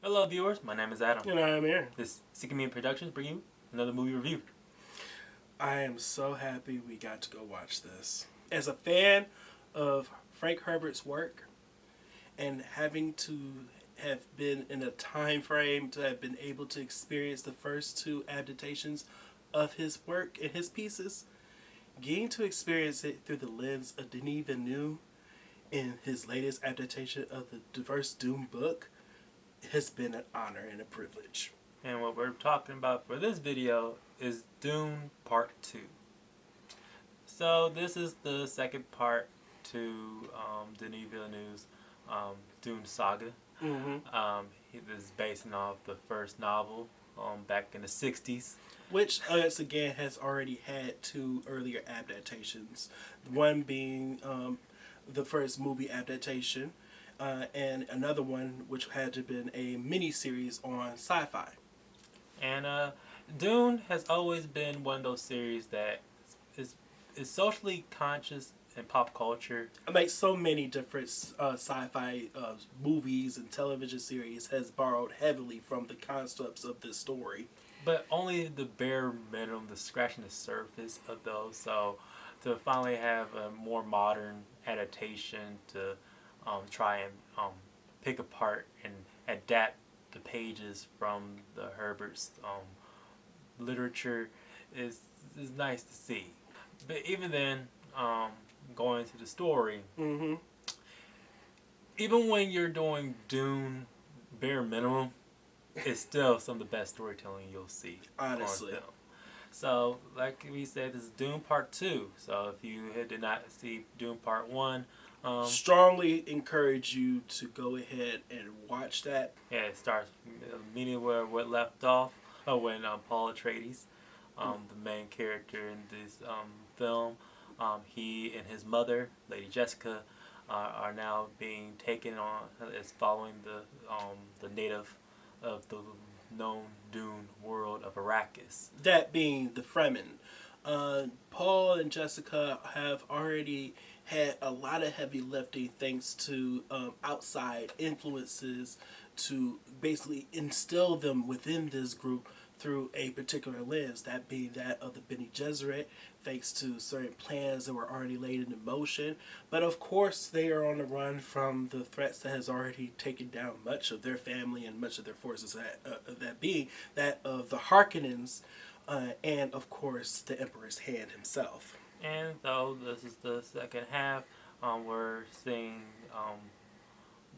Hello viewers, my name is Adam. And I am Aaron. This Seeking Me Productions bring you another movie review. I am so happy we got to go watch this. As a fan of Frank Herbert's work and having to have been in a time frame to have been able to experience the first two adaptations of his work and his pieces, getting to experience it through the lens of Denis Villeneuve in his latest adaptation of the diverse Dune book has been an honor and a privilege. And what we're talking about for this video is Dune Part 2. So this is the second part to Denis Villeneuve's Dune saga. Mm-hmm. This is based off the first novel back in the 60s. Which, once again, has already had two earlier adaptations. One being the first movie adaptation, and another one which had to have been a mini-series on sci-fi. And Dune has always been one of those series that is socially conscious in pop culture. Like so many different sci-fi movies and television series has borrowed heavily from the concepts of this story. But only the bare minimum, the scratching the surface of those. So to finally have a more modern adaptation to try and pick apart and adapt the pages from the Herbert's literature is nice to see. But even then, going to the story, mm-hmm. even when you're doing Dune bare minimum, it's still some of the best storytelling you'll see. Honestly. On film. So, like we said, this is Dune Part 2. So if you did not see Dune Part 1, strongly encourage you to go ahead and watch that. Yeah, it starts meaning where it left off. When Paul Atreides, the main character in this film, he and his mother, Lady Jessica, are now being taken on as following the native of the known Dune world of Arrakis. That being the Fremen. Paul and Jessica have already had a lot of heavy lifting thanks to outside influences to basically instill them within this group through a particular lens, that being that of the Bene Gesserit, thanks to certain plans that were already laid into motion. But of course they are on the run from the threats that has already taken down much of their family and much of their forces, that being that of the Harkonnens, and of course the Emperor's Hand himself. And though this is the second half, we're seeing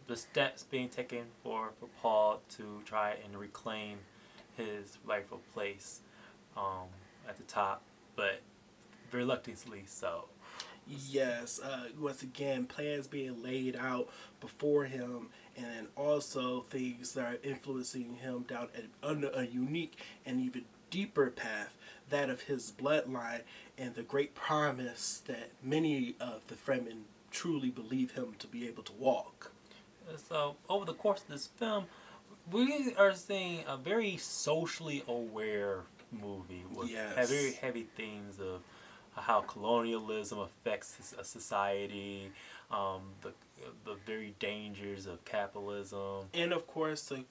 the steps being taken for Paul to try and reclaim his rightful place at the top, but reluctantly so. Yes, once again, plans being laid out before him, and then also things that are influencing him down under a unique and even deeper path, that of his bloodline and the great promise that many of the Fremen truly believe him to be able to walk. So over the course of this film, we are seeing a very socially aware movie with very heavy themes of how colonialism affects a society, the very dangers of capitalism, and of course the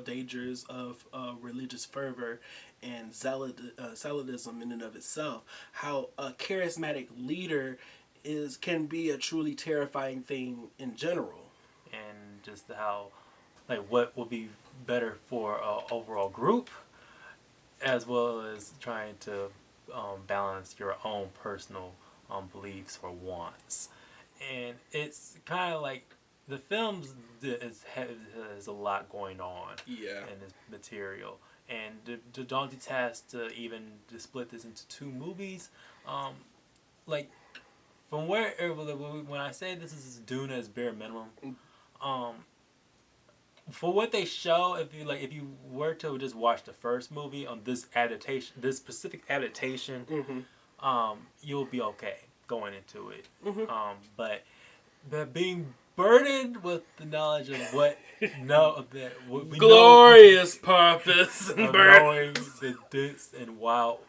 dangers of religious fervor and zealotism in and of itself. How a charismatic leader can be a truly terrifying thing in general, and just how what will be better for an overall group, as well as trying to balance your own personal beliefs or wants. And it's kind of like the film has a lot going on in this material, and the daunting task to even to split this into two movies, from when I say this is Dune as bare minimum, for what they show, if you were to just watch the first movie on this specific adaptation, you'll be okay going into it. But being burdened with the knowledge of what we glorious purpose and knowing the dense and wild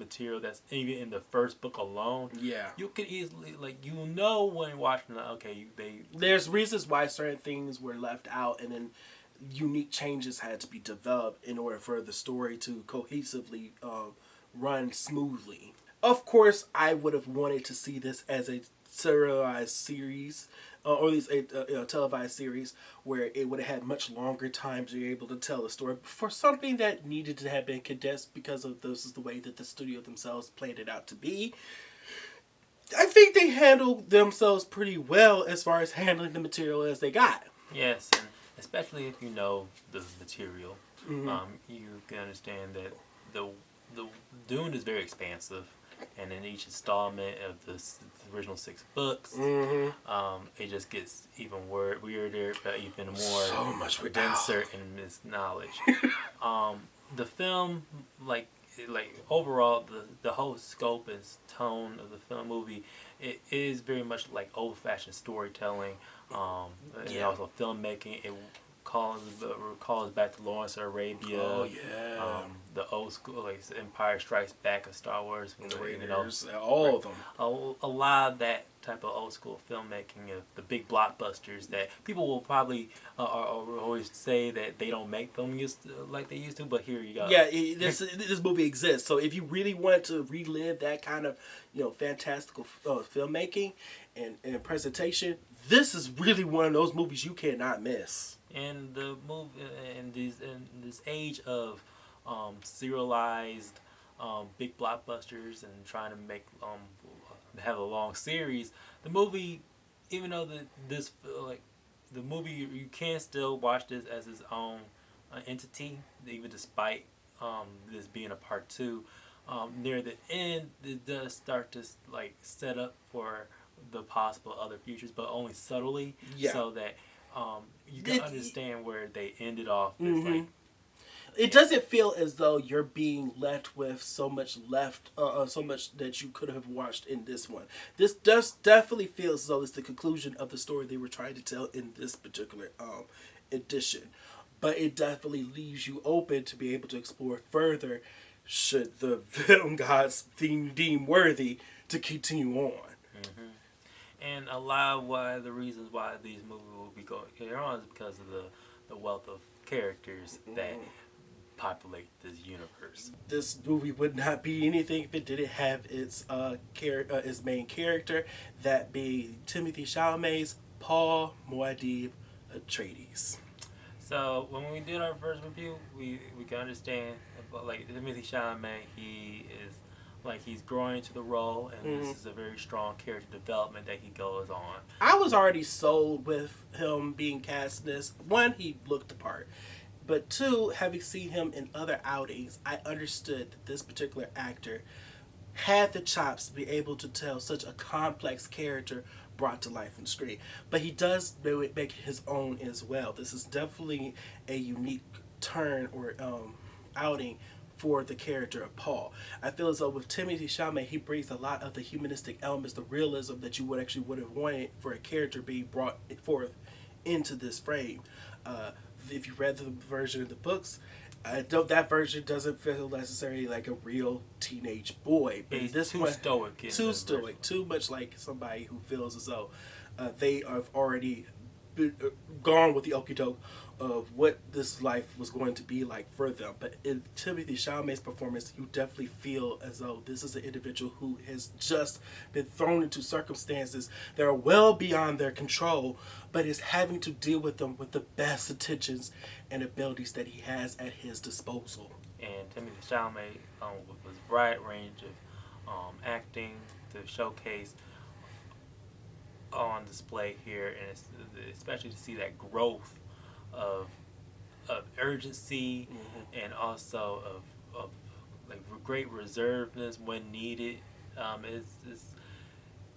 material that's even in the first book alone, Yeah. you could easily when you're watching it, okay, there's reasons why certain things were left out, and then unique changes had to be developed in order for the story to cohesively run smoothly. Of course, I would have wanted to see this as a serialized series, or at least a televised series, where it would have had much longer time to be able to tell the story. For something that needed to have been condensed because of this is the way that the studio themselves planned it out to be, I think they handled themselves pretty well as far as handling the material as they got. yes, and especially if you know the material, you can understand that the Dune is very expansive, and in each installment of the original 6 books, it just gets even weirder, but even more So much denser in its knowledge. The film, overall, the whole scope and tone of the film movie, it is very much like old-fashioned storytelling, and also filmmaking. It recalls back to Lawrence of Arabia. Oh yeah. The old school, Empire Strikes Back of Star Wars, The Raiders, all of them. A lot of that type of old school filmmaking of the big blockbusters that people will probably always say that they don't make them like they used to, but here you go. Yeah, this movie exists. So if you really want to relive that kind of fantastical filmmaking and presentation, this is really one of those movies you cannot miss. And the movie in this age of serialized big blockbusters and trying to make have a long series, the movie, even though the movie, you can still watch this as its own entity, even despite this being a part 2. Near the end, it does start to set up for the possible other futures, but only subtly, so that you can understand where they ended off. It doesn't feel as though you're being left with so much that you could have watched in this one. This does definitely feel as though it's the conclusion of the story they were trying to tell in this particular edition. But it definitely leaves you open to be able to explore further should the film gods deem worthy to continue on. And a lot of the reasons why these movies will be going on is because of the wealth of characters that populate this universe. This movie would not be anything if it didn't have its main character, that being Timothée Chalamet's Paul Muad'Dib Atreides. So when we did our first review, we can understand Timothée Chalamet. He is he's growing into the role, and this is a very strong character development that he goes on. I was already sold with him being cast in this. One, he looked the part. But 2, having seen him in other outings, I understood that this particular actor had the chops to be able to tell such a complex character brought to life on screen. But he does make his own as well. This is definitely a unique turn or outing for the character of Paul. I feel as though with Timothée Chalamet, he brings a lot of the humanistic elements, the realism that you would have wanted for a character being brought forth into this frame. If you read the version of the books, that version doesn't feel necessarily like a real teenage boy. But He's this too one, stoic. too much like somebody who feels as though they have already gone with the okie doke of what this life was going to be like for them. But in Timothée Chalamet's performance, you definitely feel as though this is an individual who has just been thrown into circumstances that are well beyond their control, but is having to deal with them with the best intentions and abilities that he has at his disposal. And Timothée Chalamet, with his wide range of acting to showcase on display here, and especially to see that growth of urgency, and also of great reservedness when needed. It's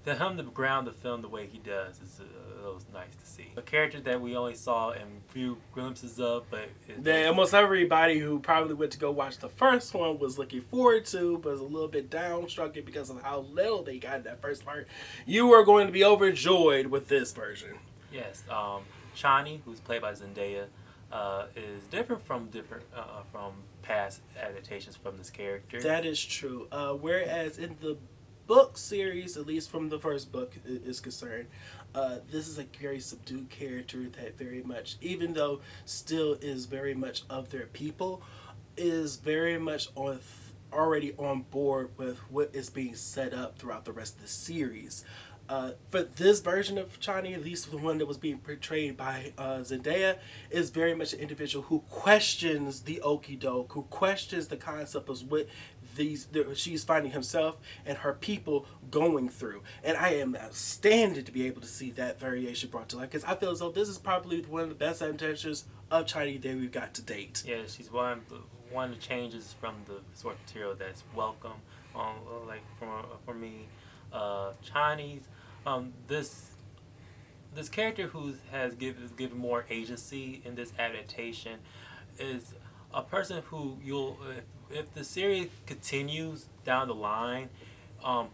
to him to ground the film the way he does is it was nice to see. A character that we only saw in few glimpses of, but almost everybody who probably went to go watch the first one was looking forward to, but was a little bit downstruck because of how little they got in that first part. You are going to be overjoyed with this version. Yes, Chani, who's played by Zendaya, is different from past adaptations from this character. That is true. Whereas in the book series, at least from the first book is concerned, this is a very subdued character that very much, even though still is very much of their people, is very much already on board with what is being set up throughout the rest of the series. For this version of Chani, at least the one that was being portrayed by Zendaya, is very much an individual who questions the okie doke, who questions the concept of what she's finding himself and her people going through. And I am outstanding to be able to see that variation brought to life, because I feel as though this is probably one of the best adaptations of Chinese that we've got to date. Yeah, she's one of the changes from the source material that's welcome. Like for me, Chinese. This character who has given more agency in this adaptation is a person who if the series continues down the line,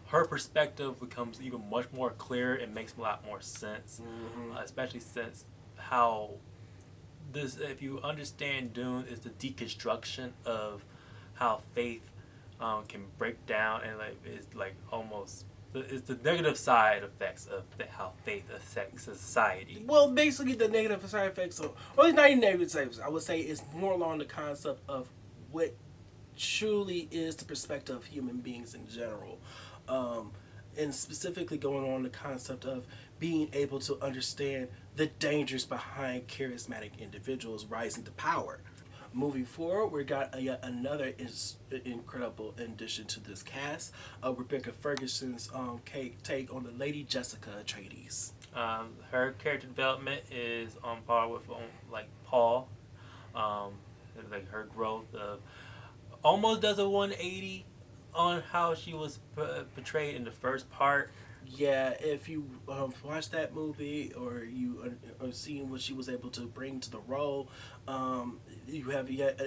her perspective becomes even much more clear and makes a lot more sense, especially since how this, if you understand Dune, is the deconstruction of how faith can break down, and like it's like almost it's the negative side effects of how faith affects society. Well, basically, the negative side effects of, well, it's not even negative side effects. I would say it's more along the concept of what truly is the perspective of human beings in general. And specifically going on the concept of being able to understand the dangers behind charismatic individuals rising to power. Moving forward, we got yet another incredible addition to this cast. Rebecca Ferguson's take on the Lady Jessica Atreides. Her character development is on par with like Paul. Like her growth almost does a 180 on how she was portrayed in the first part. Yeah, if you watch that movie or you are seeing what she was able to bring to the role, you have yet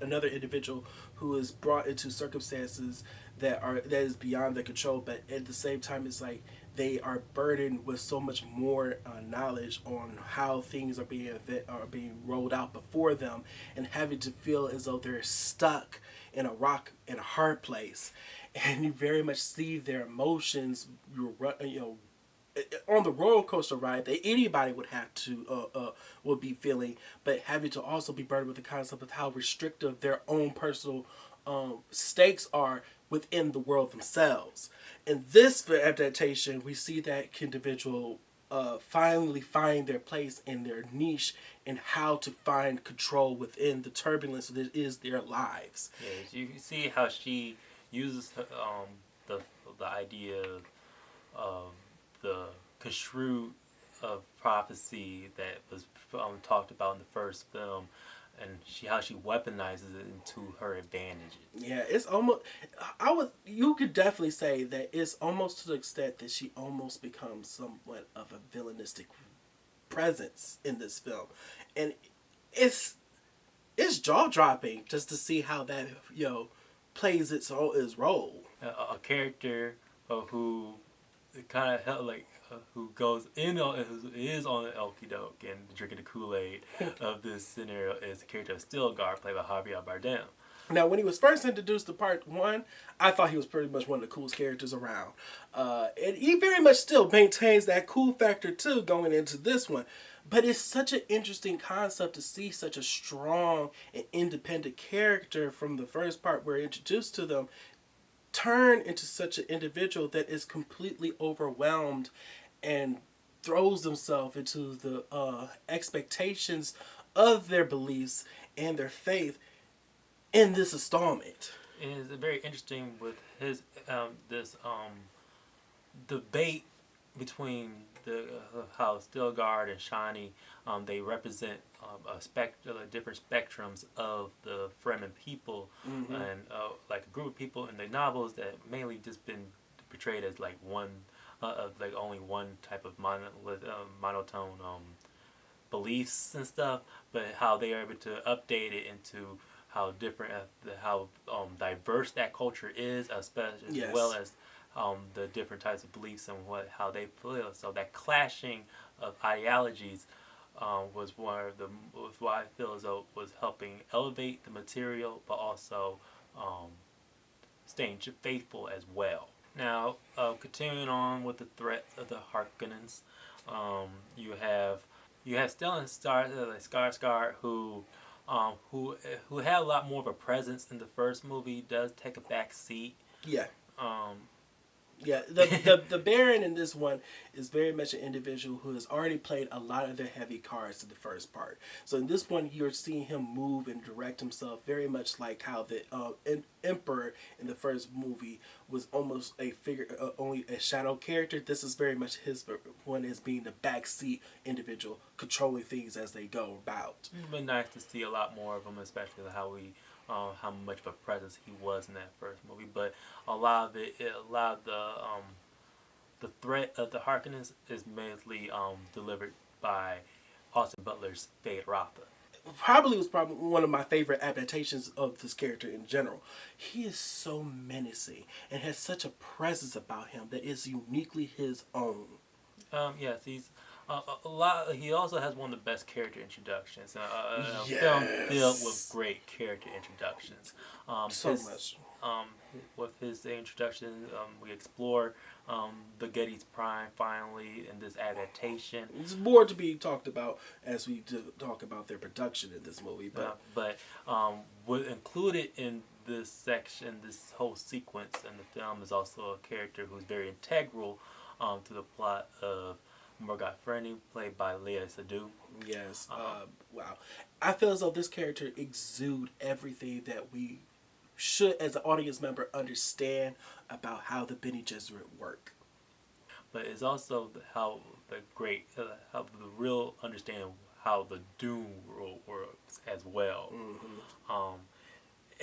another individual who is brought into circumstances that is beyond their control, but at the same time, it's like they are burdened with so much more knowledge on how things are being rolled out before them, and having to feel as though they're stuck in a rock in a hard place. And you very much see their emotions, on the roller coaster ride that anybody would have to would be feeling, but having to also be burdened with the concept of how restrictive their own personal stakes are within the world themselves. In this adaptation, we see that individual finally find their place in their niche and how to find control within the turbulence that is their lives. Yeah, you see how she uses the idea of the construed of prophecy that was talked about in the first film, and how she weaponizes it into her advantages. Yeah, it's almost, you could definitely say that it's almost to the extent that she almost becomes somewhat of a villainistic presence in this film, and it's jaw dropping just to see how that plays its role. A character who kind of who goes in on, who is on the okie doke and drinking the Kool-Aid of this scenario is the character of Stellan, played by Javier Bardem. Now, when he was first introduced to part one, I thought he was pretty much one of the coolest characters around. And he very much still maintains that cool factor too going into this one. But it's such an interesting concept to see such a strong and independent character from the first part we're introduced to them turn into such an individual that is completely overwhelmed and throws themselves into the expectations of their beliefs and their faith in this installment. It is very interesting with his this debate between the how Stellan and Shani they represent different spectrums of the Fremen people, and like a group of people in the novels that mainly just been portrayed as like one like only one type of monotone beliefs and stuff, but how they are able to update it into how different, how diverse that culture is, especially as well as the different types of beliefs and how they feel. So that clashing of ideologies was was what I feel as though was helping elevate the material, but also staying faithful as well. Now, continuing on with the threat of the Harkonnens, um, you have Stellan Skarsgård, who had a lot more of a presence in the first movie, does take a back seat. Yeah. Um, Yeah, the Baron in this one is very much an individual who has already played a lot of the heavy cards in the first part. So in this one, you're seeing him move and direct himself very much like how the Emperor in the first movie was almost a figure, only a shadow character. This is very much his one as being the backseat individual, controlling things as they go about. it's been nice to see a lot more of him, especially how much of a presence he was in that first movie. But a lot of the threat of the Harkonnens is mainly delivered by Austin Butler's Fade Rotha. Probably was probably one of my favorite adaptations of this character in general. He is so menacing and has such a presence about him that is uniquely his own. Yes, he's a lot. He also has one of the best character introductions. A Yes. film filled with great character introductions. So much. With his introduction, we explore the Getty's Prime finally in this adaptation. There's more to be talked about as we talk about their production in this movie. But what included in this section, this whole sequence in the film, is also a character who's very integral to the plot of Morgoth Fernie, played by Léa Seydoux. Yes. Wow. I feel as though this character exude everything that we should, as an audience member, understand about how the Bene Gesserit work. But it's also how the real understanding of how the Dune world works as well. Mm-hmm.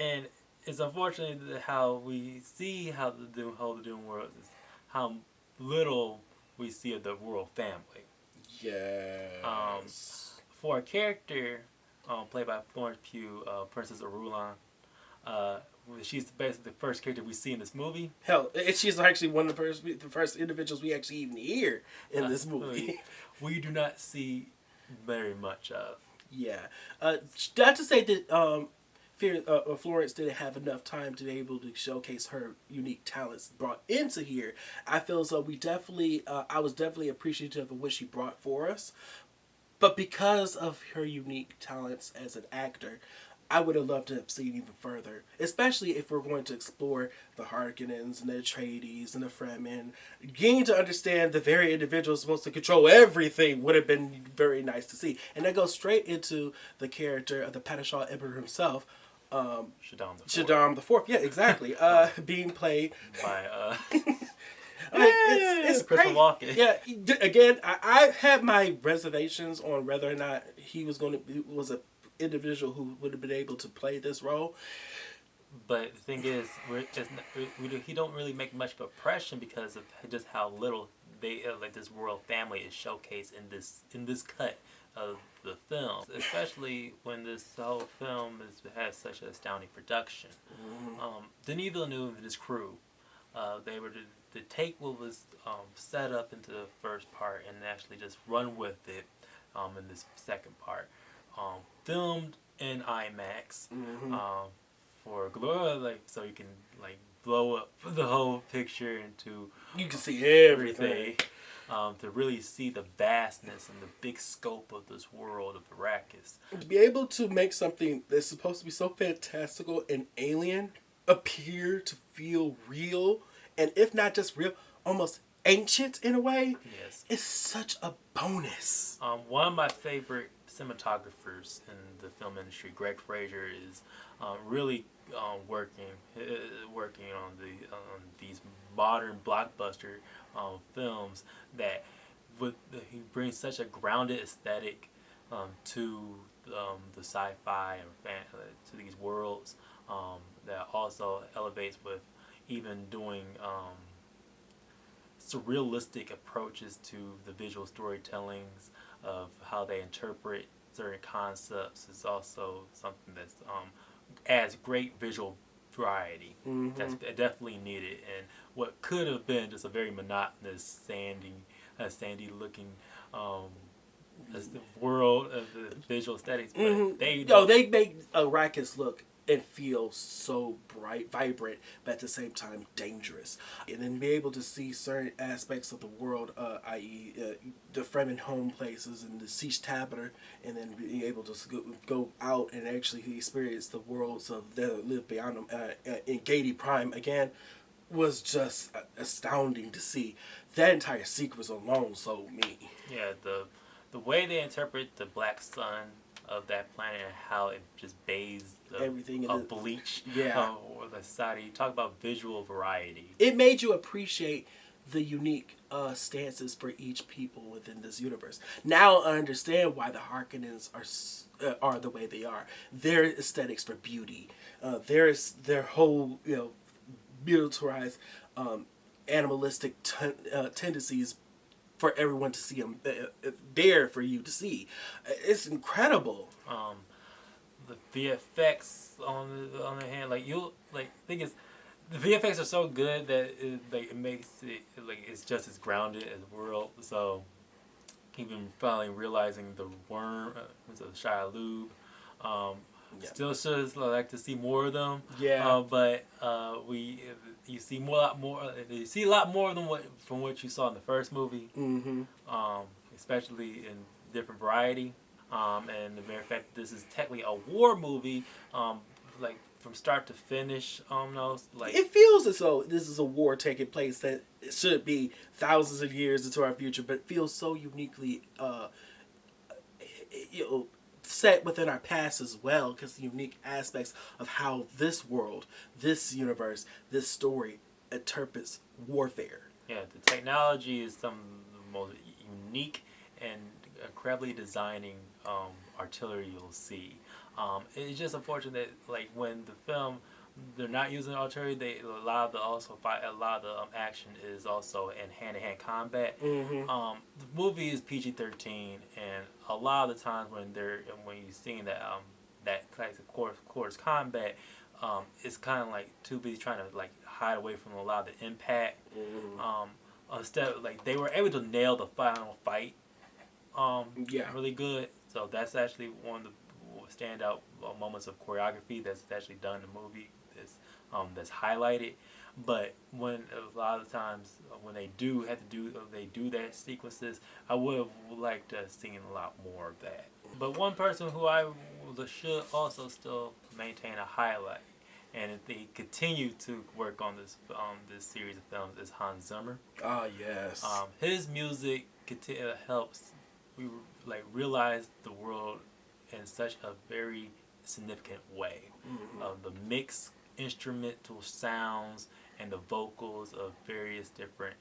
And it's unfortunate that how we see how the Dune world is, how little we see of the royal family. Yes. For a character played by Florence Pugh, Princess Arulan, she's basically the first character we see in this movie. Hell, she's actually one of the first individuals we actually even hear in this movie. We do not see very much of. Yeah. Not to say that Florence didn't have enough time to be able to showcase her unique talents brought into here. I feel as though I was definitely appreciative of what she brought for us. But because of her unique talents as an actor, I would have loved to have seen even further, especially if we're going to explore the Harkonnens and the Atreides and the Fremen. Getting to understand the very individuals supposed to control everything would have been very nice to see. And that goes straight into the character of the Padishah Emperor himself, Shaddam the Fourth. Yeah, exactly. Being played by it's Christopher Walken. Yeah, again, I had my reservations on whether or not he was was a individual who would have been able to play this role. But the thing is, he don't really make much of an impression because of just how little they this royal family is showcased in this cut of the film, especially when this whole film has such an astounding production. Mm-hmm. Denis Villeneuve and his crew, they were to take what was set up into the first part and actually just run with it in this second part. Filmed in IMAX. Mm-hmm. For glory, so you can blow up the whole picture into you can see everything. To really see the vastness and the big scope of this world of Arrakis. To be able to make something that's supposed to be so fantastical and alien appear to feel real, and if not just real, almost ancient in a way, yes, is such a bonus. One of my favorite cinematographers in the film industry, Greg Fraser, is really working on these modern blockbuster films that he brings such a grounded aesthetic to the sci-fi and to these worlds that also elevates with even doing surrealistic approaches to the visual storytellings of how they interpret certain concepts is also something that's adds great visual variety. Mm-hmm. That's definitely needed. And what could have been just a very monotonous, sandy looking the world of the visual aesthetics, but they make Arrakis look and feel so bright, vibrant, but at the same time dangerous. And then be able to see certain aspects of the world, i.e., the Fremen home places and the Siege Tabor, and then being able to go out and actually experience the worlds of that live beyond them in Gadi Prime again, was just astounding to see. That entire sequence alone sold me. Yeah, the way they interpret the black sun of that planet and how it just bathes everything in bleach or the society. Talk about visual variety. It made you appreciate the unique stances for each people within this universe. Now I understand why the Harkonnens are the way they are. Their aesthetics for beauty, their whole militarized animalistic tendencies for everyone to see them there for you to see. It's incredible. The VFX on the hand, thing is, the VFX are so good that it makes it it's just as grounded as the world. So even finally realizing the worm, Shia LaBeouf, still should like to see more of them. Yeah. But you see a lot more than what you saw in the first movie. Mm-hmm. Especially in different variety. And the mere fact that this is technically a war movie, from start to finish, it feels as though this is a war taking place that it should be thousands of years into our future, but it feels so uniquely, set within our past as well, because the unique aspects of how this world, this universe, this story interprets warfare. Yeah, the technology is some of the most unique and incredibly designing artillery you'll see. It's just unfortunate that when the film they're not using artillery, a lot of the action is also in hand-to-hand combat. Mm-hmm. The movie is PG-13, and a lot of the times when you're seeing that classic close combat, it's kind of too busy trying to hide away from a lot of the impact. Mm-hmm. Instead, they were able to nail the final fight. Really good. So that's actually one of the standout moments of choreography that's actually done in the movie. That's highlighted. But when a lot of times when they do that sequences, I would have liked to have seen a lot more of that. But one person who I should also still maintain a highlight, and if they continue to work on this series of films, is Hans Zimmer. Ah, yes. His music helps we realize the world in such a very significant way. Mm-hmm. The mixed instrumental sounds and the vocals of various different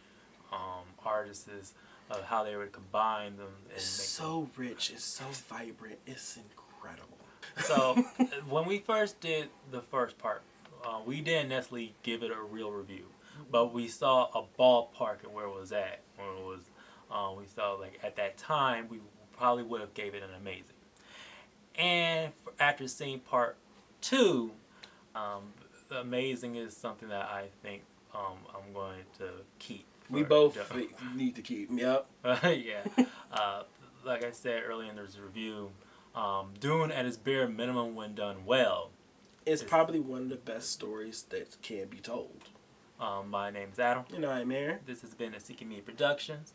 artists, of how they would combine them. And so rich, it's so vibrant, it's incredible. So when we first did the first part, we didn't necessarily give it a real review, but we saw a ballpark and where it was at. When it was, we saw at that time we probably would have gave it an amazing. And after seeing part 2, amazing is something that I think I'm going to keep. We both need to keep. Yep. Yeah. Like I said earlier in this review, Dune at its bare minimum when done well. It's probably one of the best stories that can be told. My name is Adam. And I'm Aaron. This has been a Seeking Me Productions.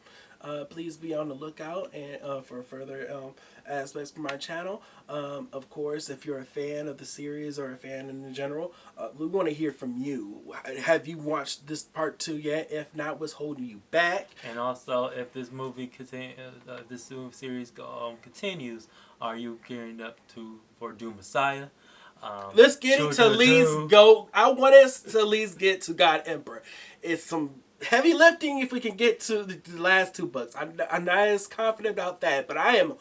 Please be on the lookout and for further aspects from our channel. Of course, if you're a fan of the series or a fan in general, we want to hear from you. Have you watched this part 2 yet? If not, what's holding you back? And also, if this movie this series continues, are you gearing up for Dune Messiah? Let's get it to at least go. I want us to at least get to God Emperor. It's some heavy lifting if we can get to the last 2 books. I'm not as confident about that, but I am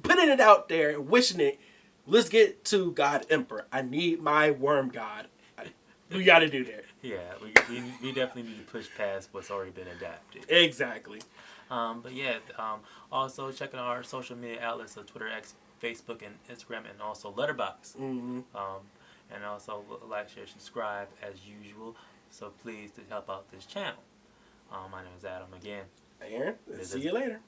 putting it out there and wishing it. Let's get to God Emperor. I need my worm god. We got to do that. Yeah, we definitely need to push past what's already been adapted. Exactly. But yeah, also checking our social media outlets of Twitter, X, Facebook, and Instagram, and also Letterboxd. Mm-hmm. And also like, share, subscribe as usual. So please to help out this channel. My name is Adam again. Aaron, see you later.